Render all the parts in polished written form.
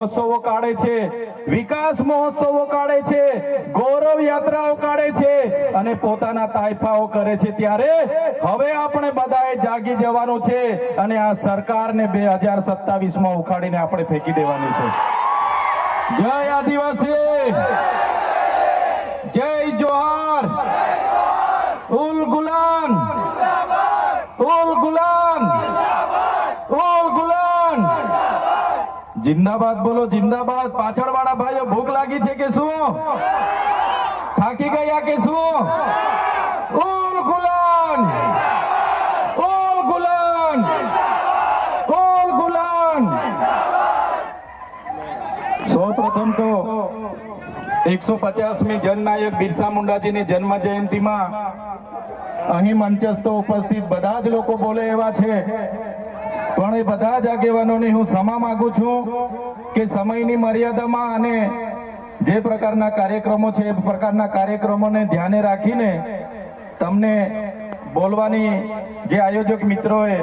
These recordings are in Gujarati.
મહોત્સવો કાઢે છે, વિકાસ મહોત્સવો કાઢે છે, ગૌરવ યાત્રાઓ કાઢે છે અને પોતાના તાઇફાઓ કરે છે, ત્યારે હવે આપણે બધાએ જાગી જવાનું છે અને આ સરકારને 2027માં ઉખાડીને આપણે ફેંકી દેવાની છે। જય આદિવાસી, જય જોહાર, ઉલ ગુલાન, ઉલ ગુલાન, ઉલ ગુલાન, जिंदाबाद बोलो, जिंदाबाद। पाछड़ वाला भाईओ भूख लागी छे के શું? થાકી ગયા કે શું? ઉલ ગુલાન, ઉલ ગુલાન, ઉલ ગુલાન। સૌપ્રથમ તો 150મી જનનાયક બિરસા મુંડાજીની જન્મ જયંતિમાં અહીં મંચસ્થ ઉપસ્થિત બધા જ લોકો બોલે એવા છે, પણ એ બધા જ આગેવાનોને હું ક્ષમા માંગુ છું કે સમયની મર્યાદામાં અને જે પ્રકારના કાર્યક્રમો છે એ પ્રકારના કાર્યક્રમોને ધ્યાને રાખીને તમને બોલવાની જે આયોજક મિત્રોએ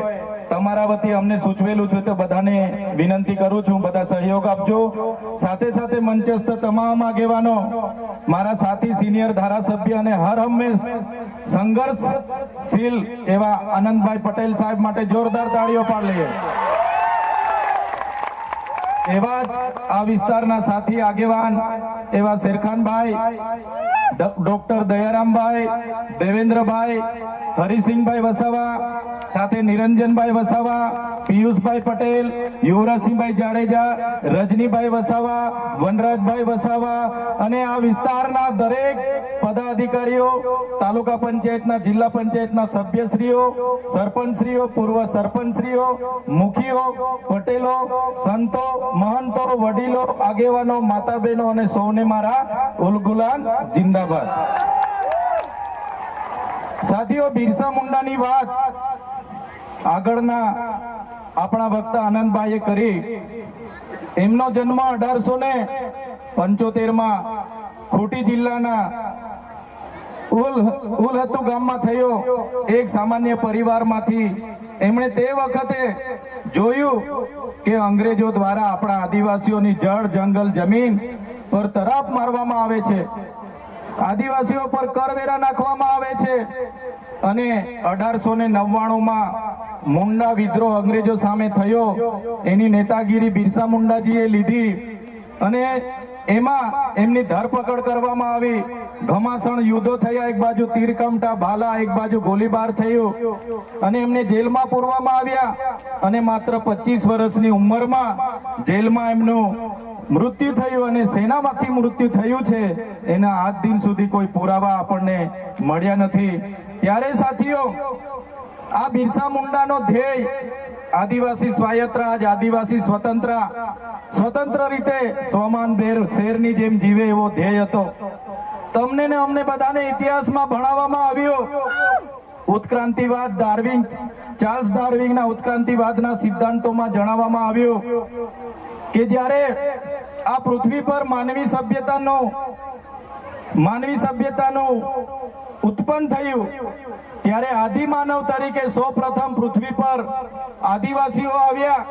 તમારા વતી અમને સૂચવેલું છે તો બધાને વિનંતી કરું છું, બધા સહયોગ આપજો। સાથે સાથે મંચસ્થ તમામ આગેવાનો, મારા સાથી સિનિયર ધારાસભ્ય અને હર હંમેશ સંઘર્ષશીલ એવા આનંદભાઈ પટેલ સાહેબ માટે જોરદાર તાળીઓ પાડી લઈએ। એવા જ આ વિસ્તારના સાથી આગેવાન એવા શેરખાનભાઈ, ડોક્ટર દયારામભાઈ, દેવેન્દ્રભાઈ, હરિસિંહભાઈ વસાવા, સાથે નિરંજનભાઈ વસાવા, પિયુષભાઈ પટેલ, યુવરાજસિંહભાઈ જાડેજા, રજનીભાઈ વસાવા, વનરાજભાઈ વસાવા અને આ વિસ્તારના દરેક પદાધિકારીઓ, તાલુકા પંચાયતના, જિલ્લા પંચાયતના સભ્યશ્રીઓ, સરપંચશ્રીઓ, પૂર્વ સરપંચશ્રીઓ, મુખીઓ, પટેલો, સંતો, મહંતો, વડીલો, આગેવાનો, માતા બહેનો અને સૌને મારા ઉલ ગુલાન જિંદાબાદ। સાથીઓ, બિરસા મુંડાની વાત આગળના આપણા વક્તા આનંદભાઈએ કરી। એમનો જન્મ 1875માં ખૂંટી જિલ્લાના ઉલહતુ ગામમાં થયો। એક સામાન્ય પરિવારમાંથી એમણે તે વખતે જોયું કે અંગ્રેજો દ્વારા આપણા આદિવાસીઓની જળ, જંગલ, જમીન પર તરાપ મારવામાં આવે છે, આદિવાસીઓ પર કરવેરા નાખવામાં આવે છે અને 1899માં મુંડા વિદ્રોહ અંગ્રેજો સામે થયો। એની નેતાગીરી બિરસા મુંડાજીએ લીધી અને એમાં એમની ધરપકડ કરવામાં આવી। ઘમાસણ યુદ્ધો થયા, એક બાજુ તીરકમઠા ભાલા, એક બાજુ ગોળીબાર થયું અને એમને જેલમાં પૂરવામાં આવ્યા અને માત્ર 25 વર્ષની ઉંમરમાં જેલમાં એમનું મૃત્યુ થયું અને સેનામાંથી મૃત્યુ થયું છે એના આજ દિન સુધી કોઈ પુરાવા આપણને મળ્યા નથી। ત્યારે સાથીઓ, આ બિરસા મુંડાનો ધ્યેય આદિવાસી સ્વાયત્ત રાજ, આદિવાસી સ્વતંત્ર રીતે સ્વમાન શેરની જેમ જીવે એવો ધ્યેય હતો। તમને ને અમને બધાને ઇતિહાસમાં ભણાવવામાં આવ્યો। ઉત્ક્રાંતિવાદ, ચાર્લ્સ ડાર્વિનના ઉત્ક્રાંતિવાદના સિદ્ધાંતોમાં જણાવવામાં આવ્યું કે જ્યારે આ પૃથ્વી પર માનવી સભ્યતાનું ઉત્પન્ન થયું ત્યારે આદિમાનવ તરીકે સૌપ્રથમ પૃથ્વી પર આદિવાસીઓ આવ્યા।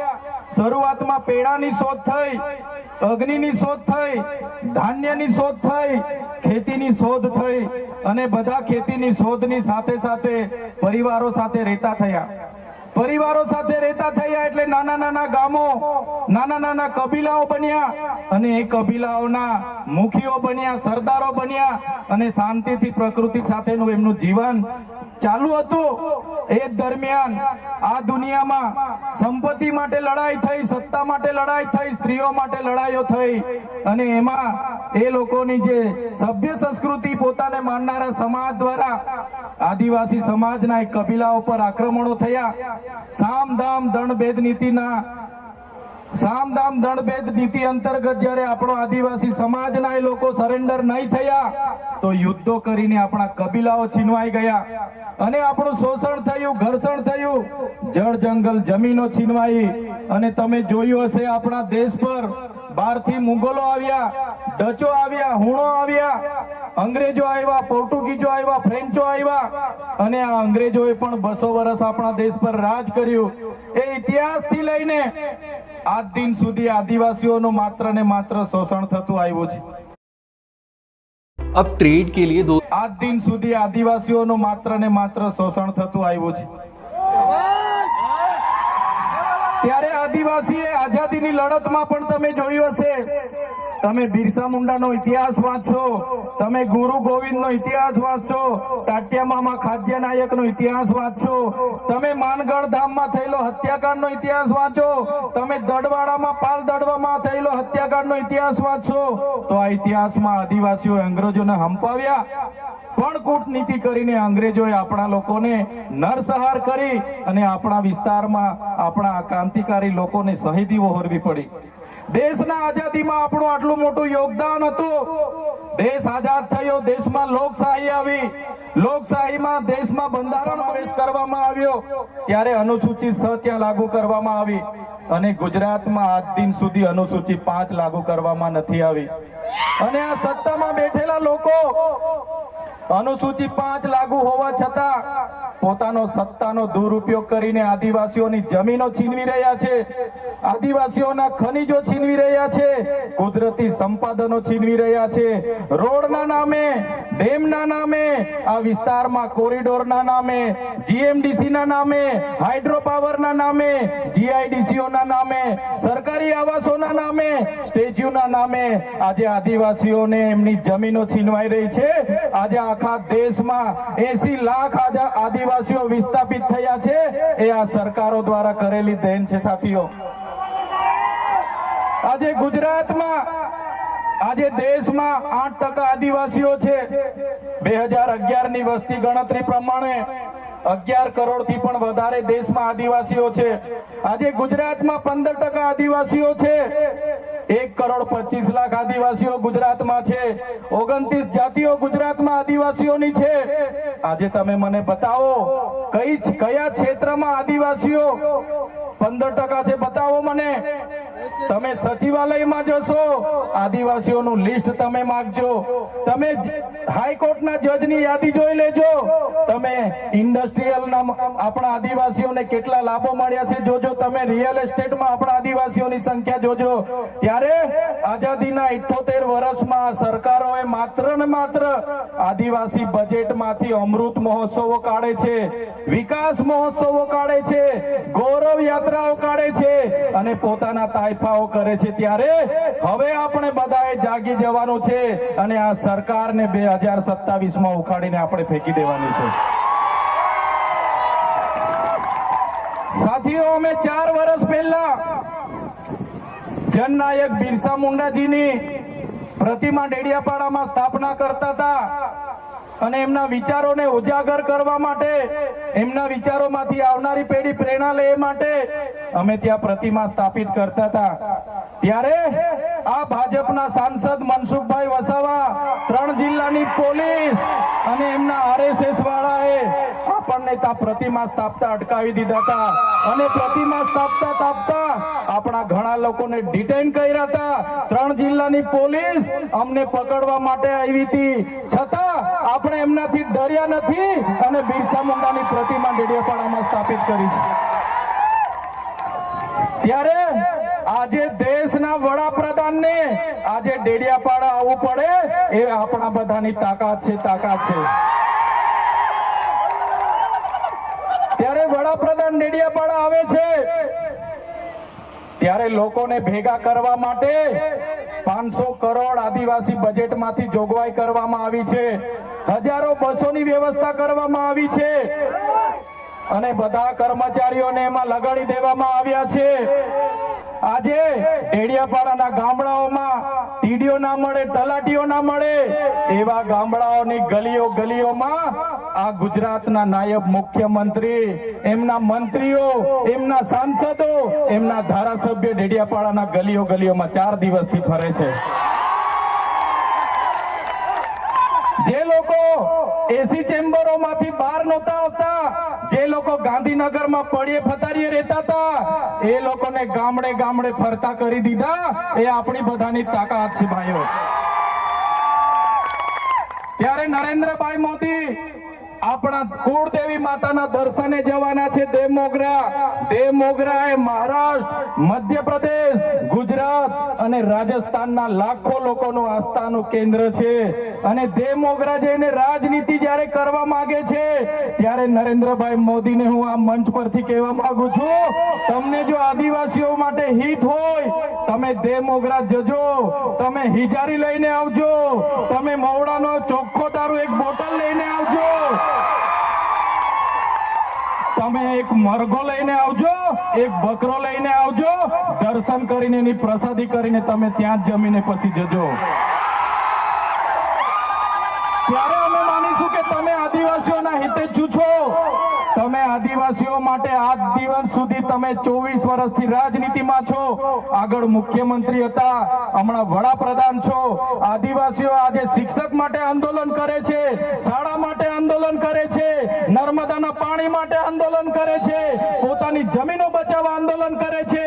શરૂઆતમાં પેડાની શોધ થઈ, અગ્નિની શોધ થઈ, ધાન્યની શોધ થઈ, ખેતીની શોધ થઈ અને બધા ખેતીની શોધની સાથે સાથે પરિવારો સાથે રહેતા થયા। પરિવારો સાથે રહેતા થયા એટલે નાના નાના ગામો, નાના નાના કબીલાઓ બન્યા અને એ કબીલાઓના મુખીઓ બન્યા, સરદારો બન્યા અને શાંતિથી પ્રકૃતિ સાથેનું એમનું જીવન ચાલુ હતું। એ દરમિયાન આ દુનિયામાં સંપત્તિ માટે લડાઈ થઈ, સત્તા માટે લડાઈ થઈ, સ્ત્રીઓ માટે લડાઈઓ થઈ અને એમાં એ લોકોની જે સભ્ય સંસ્કૃતિ પોતાને માનનારા સમાજ દ્વારા આદિવાસી સમાજના એક કબીલાઓ પર આક્રમણો થયા। સામદામ દંડભેદ નીતિ અંતર્ગત જ્યારે આપણો આદિવાસી સમાજના એ લોકો સરેન્ડર નહીં થયા તો યુદ્ધો કરીને આપણા કબીલાઓ છીનવાઈ ગયા અને આપણું શોષણ થયું, ઘર્ષણ થયું, જળ, જંગલ, જમીનો છીનવાઈ અને તમે જોયું હશે આપણા દેશ પર બહારથી મુગલો આવ્યા, ડચો આવ્યા, હુણો આવ્યા, અંગ્રેજો આવ્યા, પોર્ટુગીઝો આવ્યા, ફ્રેન્ચો આવ્યા અને આ અંગ્રેજોએ પણ 200 વર્ષ આપણા દેશ પર રાજ કર્યું। એ ઇતિહાસથી લઈને આજ દિન સુધી આદિવાસીઓનું માત્ર ને માત્ર શોષણ થતું આવ્યું છે। अब ट्रेड के लिए આજ દિન સુધી આદિવાસીઓનું માત્ર ને માત્ર શોષણ થતું આવ્યું છે। ત્યારે આદિવાસીએ આઝાદીની લડતમાં પણ તમે જોયું હશે, તમે બિરસા મુંડાનો ઇતિહાસ વાંચશો, તમે ગુરુ ગોવિંદનો ઇતિહાસ વાંચશો, ટાટિયા મામા ખાદ્ય નાયકનો ઇતિહાસ વાંચશો, તમે માનગઢ ધામમાં થયેલો હત્યાકાંડનો ઇતિહાસ વાંચો, તમે દડવાડામાં પાલ દડવામાં થયેલો હત્યાકાંડનો ઇતિહાસ વાંચશો, તો આ ઇતિહાસમાં આદિવાસીઓ અંગ્રેજોને હંપાવ્યા, પણ કૂટનીતિ કરીને અંગ્રેજોએ આપણા લોકોને નરસંહાર કરી અને આપણા વિસ્તારમાં આપણા ક્રાંતિકારી લોકોને શહીદી વહોરવી પડી। દેશના આઝાદીમાં આપણું આટલું મોટું યોગદાન હતું। દેશ આઝાદ થયો, દેશમાં લોકશાહી આવી, લોકશાહીમાં દેશમાં બંધારણ પ્રવેશ કરવામાં આવ્યો, ત્યારે અનુસૂચિત 6 ત્યાં લાગુ કરવામાં આવી અને ગુજરાતમાં આજ દિન સુધી અનુસૂચિત 5 લાગુ કરવામાં નથી આવી। અને આ સત્તામાં બેઠેલા લોકો અનુસૂચિત 5 લાગુ હોવા છતાં પોતાનો સત્તાનો દુરુપયોગ કરીને આદિવાસીઓની જમીનો છીનવી રહ્યા છે, આદિવાસીઓના ખનીજો છીનવી રહ્યા છે, કુદરતી સંપાદનો છીનવી રહ્યા છે, રોડના નામે, ડેમના નામે, આ વિસ્તારમાં કોરિડોરના નામે, જીએમડીસીના નામે, હાઇડ્રો પાવરના નામે, જીઆઈડીસીઓના નામે, સરકારી આવાસોના નામે, સ્ટેચ્યુના નામે આજે આદિવાસીઓને એમની જમીનો છીનવાઈ રહી છે। આજે આખા દેશમાં 80 લાખ આદિવાસીઓ વિસ્થાપિત થયા છે, એ આ સરકારો દ્વારા કરેલી દેન છે સાથીઓ। આજે ગુજરાતમાં, આજે દેશમાં 8% આદિવાસીઓ છે। 2011 ની વસ્તી ગણતરી પ્રમાણે 11 કરોડથી પણ વધારે દેશમાં આદિવાસીઓ છે। આજે ગુજરાતમાં 15% આદિવાસીઓ છે। 1 કરોડ 25 લાખ આદિવાસીઓ ગુજરાતમાં છે। 29 જાતિઓ ગુજરાતમાં આદિવાસીઓની છે। આજે તમે મને બતાવો કયા ક્ષેત્રમાં આદિવાસીઓ 15% છે, બતાવો મને। તમે સચિવાલયમાં જશો, આદિવાસીઓનું લિસ્ટ તમે માંગજો, તમે હાઈકોર્ટના જજની યાદી જોઈ લેજો, તમે ઇન્ડસ્ટ્રીયલના આપણા આદિવાસીઓને કેટલા લાભો મળ્યા છે જોજો, તમે રિયલ એસ્ટેટમાં આપણા આદિવાસીઓની સંખ્યા જોજો। ત્યારે આઝાદીના 78 વર્ષમાં સરકારોએ માત્ર ને માત્ર આદિવાસી બજેટમાંથી અમૃત મહોત્સવો કાઢે છે, વિકાસ મહોત્સવો કાઢે છે, ગૌરવ યાત્રાઓ કાઢે છે અને પોતાના તાઇફાઓ કરે છે। ત્યારે હવે આપણે બધાએ જાગી જવાનું છે અને આ સરકારને 2027માં ઉખાડીને આપણે ફેંકી દેવાની છે। સાથીઓ, અમે 4 વર્ષ પહેલા જનનાયક બિરસા મુંડાજીની પ્રતિમા ડેડિયાપાડામાં સ્થાપના કરતા હતા અને એમના વિચારોને ઉજાગર કરવા માટે, એમના વિચારોમાંથી આવનારી પેઢી પ્રેરણા લે માટે અમે ત્યાં પ્રતિમા સ્થાપિત કરતા હતા। ત્યારે આ ભાજપના સાંસદ મનસુખભાઈ વસાવા, 3 જિલ્લાની પોલીસ અને એમના આરએસએસ વાળાએ આપણને ત્યાં પ્રતિમા સ્થાપતા અટકાવી દીધા હતા અને પ્રતિમા સ્થાપતા આપણા ઘણા લોકોને ડિટેન કર્યા હતા। 3 જિલ્લાની પોલીસ અમને પકડવા માટે આવી હતી, છતાં આપણે એમનાથી ડર્યા નથી અને બિરસા મુંડાની પ્રતિમા ડેડિયાપાડામાં સ્થાપિત કરી છે। ત્યારે આજે દેશના વડાપ્રધાનને આજે ડેડિયાપાડા આવવું પડે એ આપણા બધાની તાકાત છે। ત્યારે વડાપ્રધાન ડેડિયાપાડા આવે છે ત્યારે લોકોને ભેગા કરવા માટે 500 કરોડ આદિવાસી બજેટમાંથી જોગવાઈ કરવામાં આવી છે, હજારો બસોની વ્યવસ્થા કરવામાં આવી છે અને બધા કર્મચારીઓને એમાં લગાડી દેવામાં આવ્યા છે। આજે ડેડિયાપાડાના ગામડાઓમાં ટીડીઓ ના મળે, તલાટીઓ ના મળે એવા ગામડાઓની ગલીઓમાં આ ગુજરાતના નાયબ મુખ્યમંત્રી, એમના મંત્રીઓ, એમના સાંસદો, એમના ધારાસભ્ય ડેડિયાપાડાના ગલીઓમાં 4 દિવસથી ફરે છે। જે લોકો એસી ચેમ્બરોમાંથી બહાર નહોતા આવતા, જે લોકો ગાંધીનગરમાં પડ્યે ફતારીએ રહેતા હતા, એ લોકોને ગામડે ફરતા કરી દીધા। એ આપણી બધાની તાકાત છે ભાઈઓ। ત્યારે નરેન્દ્રભાઈ મોદી આપણા કુળદેવી માતાના દર્શને જવાના છે દેવમોગરા એ મહારાષ્ટ્ર, મધ્યપ્રદેશ, ગુજરાત અને રાજસ્થાનના લાખો લોકોનું આસ્થાનું કેન્દ્ર છે અને દેવમોગરા જઈને રાજનીતિ જ્યારે કરવા માંગે છે ત્યારે નરેન્દ્રભાઈ મોદીને હું આ મંચ પરથી કહેવા માંગુ છું, તમને જો આદિવાસીઓ માટે હિત હોય તમે દેવમોગરા જજો, તમે હિજારી લઈને આવજો, તમે મવડાનો ચોખ્ખો દારૂ એક બોટલ લઈને આવજો, તમે એક મરઘો લઈને આવજો, એક બકરો લઈને આવજો, દર્શન કરીને એની પ્રસાદી કરીને તમે ત્યાં જ જમીને પછી જજો. ત્યારે અમે માનીશું કે તમે આદિવાસીઓના હિતેચ્છુ છો. તમે આદિવાસીઓ માટે આજ દિવસ સુધી તમે 24 વર્ષથી રાજનીતિમાં છો, આગળ મુખ્યમંત્રી હતા, હમણાં વડાપ્રધાન છો. આદિવાસીઓ આજે શિક્ષક માટે આંદોલન કરે છે, શાળા માટે આંદોલન કરે છે, નર્મદાના પાણી માટે આંદોલન કરે છે, પોતાની જમીનો બચાવવા આંદોલન કરે છે,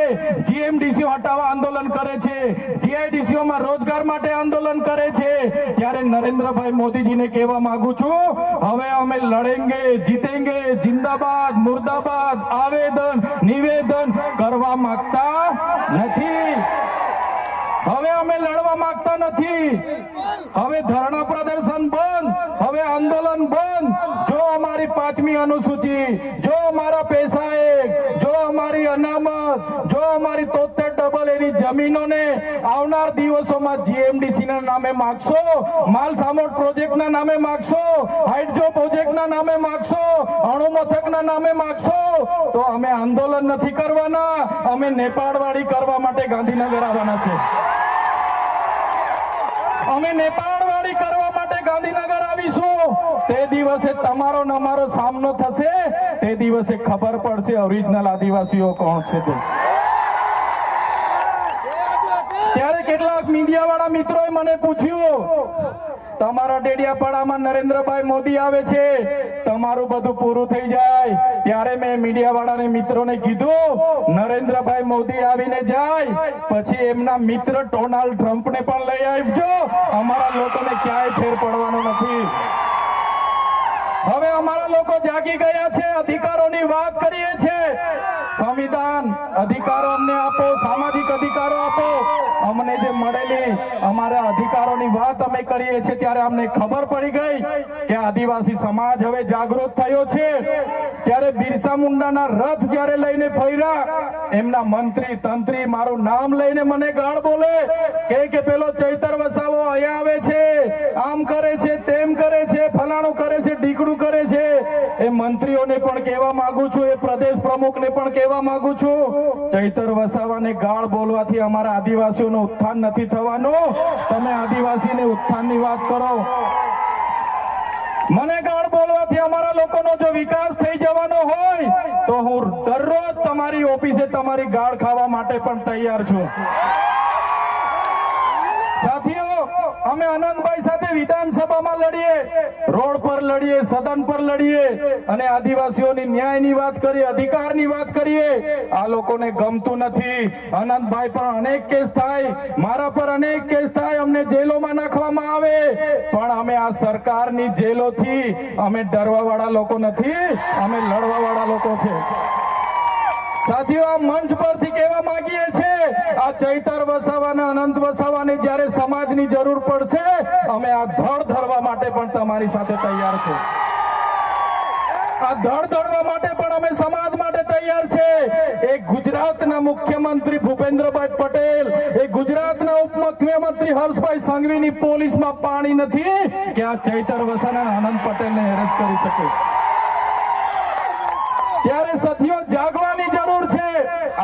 જીએમડીસી હટાવવા આંદોલન કરે છે, જીઆઈડીસીઓમાં રોજગાર માટે આંદોલન કરે છે. ત્યારે નરેન્દ્રભાઈ મોદીજીને કહેવા માંગુ છું, હવે અમે લડેંગે, જીતેંગે, જિંદાબાદ, મુર્દાબાદ, આવેદન નિવેદન કરવા માંગતા નથી. હવે અમે લડવા માંગતા નથી. હવે ધરણા પ્રદર્શન બંધ, હવે આંદોલન બંધ. જો અમારી 5મી અનુસૂચિ, જો અમારા પૈસા એક, જો અમારી અનામત, જો અમારી 73 એની જમીનોને આવનાર દિવસોમાં જીએમડીસી ના નામે માગશો, માલ સામોટ પ્રોજેક્ટના નામે માગશો, હાઇડ્રો પ્રોજેક્ટના નામે માગશો, અણુ મથકના નામે માગશો, તો અમે આંદોલન નથી કરવાના, અમે નેપાળવાડી કરવા માટે ગાંધીનગર આવવાના છે. અમે નેપાળવાડી કરવા માટે ગાંધીનગર આવીશું. તે દિવસે તમારો ને અમારો સામનો થશે, તે દિવસે ખબર પડશે ઓરિજિનલ આદિવાસીઓ કોણ છે તે. ત્યારે કેટલાક મીડિયા વાળા મિત્રોએ મને પૂછ્યું, તમારા ડેડિયાપાડામાં નરેન્દ્રભાઈ મોદી આવે છે, તમારું બધું પૂરું થઈ જાય. ત્યારે મેં મીડિયા વાળાને મિત્રોને કીધું, નરેન્દ્રભાઈ મોદી આવીને જાય પછી એમના મિત્ર ડોનાલ્ડ ટ્રમ્પને પણ લઈ આવજો, અમારા લોકોને ક્યાંય ફેર પડવાનો નથી. હવે અમારા લોકો જાગી ગયા છે, અધિકારોની વાત કરીએ છીએ. સંવિધાન અધિકારો અમને આપો, સામાજિક અધિકારો આપો. અમને જે મળેલી અમારા અધિકારોની વાત અમે કરીએ છીએ ત્યારે અમને ખબર પડી ગઈ કે આદિવાસી સમાજ હવે જાગૃત થયો છે. ત્યારે બિરસા મુંડાના રથ જ્યારે લઈને ફર્યા, એમના મંત્રી તંત્રી મારું નામ લઈને મને ગાળ બોલે કે પેલો ચૈતર વસાવો અહીંયા આવે છે, આમ કરે છે, તેમ કરે છે, ફલાણું કરે છે, ઢીકડું કરે છે. એ મંત્રીઓને પણ કહેવા માંગુ છું, એ પ્રદેશ પ્રમુખને પણ કહેવા માંગુ છું, ચૈતર વસાવાને ગાળ બોલવાથી અમારા આદિવાસીઓનું ઉત્થાન નથી થવાનું. તમે આદિવાસીને ઉત્થાનની વાત કરો. મને ગાળ બોલવાથી અમારા લોકોનો જો વિકાસ થઈ જવાનો હોય તો હું દરરોજ તમારી ઓફિસે તમારી ગાળ ખાવા માટે પણ તૈયાર છું. સાથીઓ, અમે આનંદભાઈ સાથે વિધાનસભામાં લડીએ, રોડ પર લડીએ, સદન પર લડીએ અને આદિવાસીઓની ન્યાયની વાત કરીએ, અધિકારની વાત કરીએ. આ લોકોને ગમતું નથી. આનંદભાઈ પર અનેક કેસ થાય, મારા પર અનેક કેસ થાય, અમને જેલોમાં નાખવામાં આવે, પણ અમે આ સરકારની જેલોથી અમે ડરવા વાળા લોકો નથી, અમે લડવા વાળા લોકો છે. સાથીઓ, આ મંચ પરથી કહેવા માંગીએ છીએ, આ ચૈતર વસાવાના, અનંત વસાવાને જ્યારે સમાજની જરૂર પડશે અમે આ ધડ ધરવા માટે પણ તમારી સાથે તૈયાર છે. આ ધડ ધરવા માટે પણ અમે સમાજ માટે તૈયાર છે. એક ગુજરાતના મુખ્યમંત્રી ભૂપેન્દ્રભાઈ પટેલ, એક ગુજરાતના ઉપમુખ્યમંત્રી હર્ષભાઈ સંઘવીની પોલીસમાં પાણી નથી કે આ ચૈતર વસાવાના આનંદ પટેલને હેરેસ કરી શકે. ત્યારે સાથીઓ, જાગવાની જરૂર છે.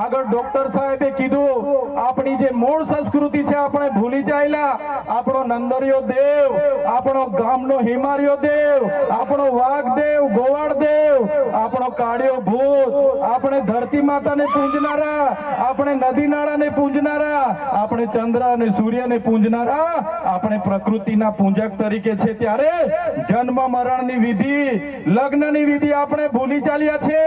આગળ ડોક્ટર સાહેબે કીધું, આપણી જે મૂળ સંસ્કૃતિ છે આપણે ભૂલી ચાલ્યા. આપણો નંદરિયો દેવ, આપણો ગામનો હિમારિયો દેવ, આપણો વાઘ દેવ, ગોવાળ દેવ, આપણો કાળિયો ભૂત, આપણે ધરતી માતાને પૂજનારા, આપણે નદી નાળાને પૂજનારા, આપણે ચંદ્ર અને સૂર્યને પૂજનારા, આપણે પ્રકૃતિના પૂજક તરીકે છે. ત્યારે જન્મ મરણની વિધિ, લગ્નની વિધિ આપણે ભૂલી ચાલ્યા છે.